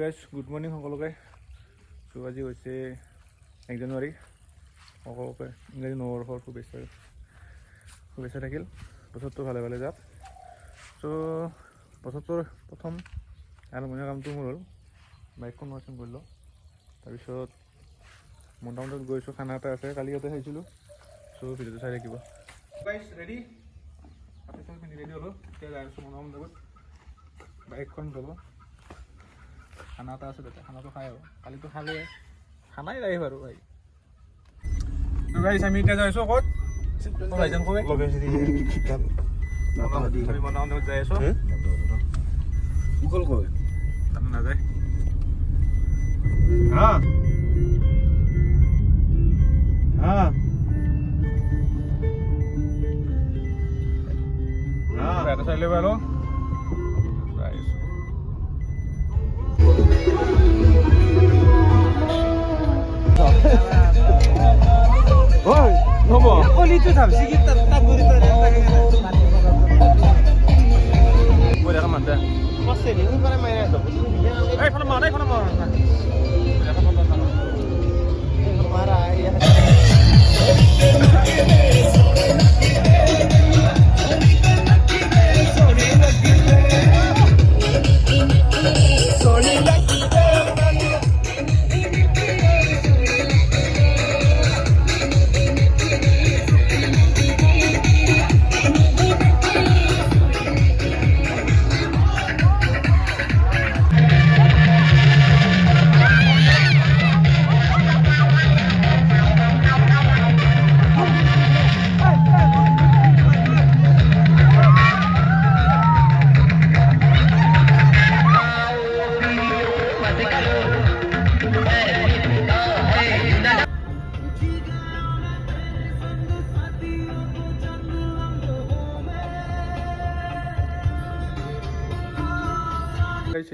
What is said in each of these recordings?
Guys good morning সকলোকে। চ' আজি হৈছে 1 জানুৱাৰী, সকলোকে ইংৰাজী নৱবৰ্ষৰ শুভেচ্ছা থাকিল। বছৰটো ভালে ভালে যাওক। চ' বছৰটোৰ প্ৰথম আৰম্ভণিৰ কামটো মোৰ হ'ল বাইকখন ৱাশ্বিং কৰিলোঁ। তাৰপিছত মোটামুটি গৈছোঁ, খানা এটা আছে, কালি ইয়াতে খাইছিলোঁ। চ' ভিডিঅ'টো চাই থাকিব। গাইজ ৰেডি, কাপোৰ চাপোৰ পিন্ধি ৰেডি হ'লোঁ। এতিয়া যাই আছোঁ মোটামুটি বাইকখন যাব। খানা এটা আছে তাতে, খানাটো খাই আহোঁ। কালিতো খালোৱে, খানাই যাই বাৰু ভাই। গাইজ আমি এতিয়া যাই আছোঁ ক'ত? মোটামুটি যাই আছোঁ। নাযায় এটা চাইলে বাৰু যাই আছোঁ।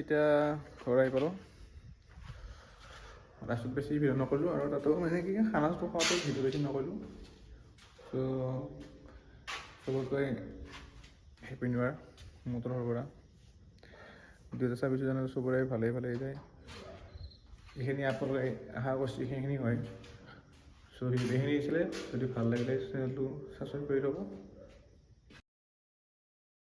এতিয়া ঘৰ আহি পালোঁ। ৰাস্তাত বেছি ভিডিঅ' নকৰিলোঁ আৰু তাতো মানে কি খানাটো খোৱাটো ভিডিঅ' বেছি নকৰিলোঁ। চ' চবতকৈ হেপী নিউ ইয়াৰ মোৰ তৰফৰ পৰা। 2024 জানুৱাৰী চবৰে ভালেই ভালেই যায়। এইখিনি আপোনালোকে আশা কৰিছোঁ এইখিনি হয়। চ' এইখিনি আছিলে, যদি ভাল লাগিলে চেনেলটো ছাবস্ক্ৰাইব কৰি ল'ব।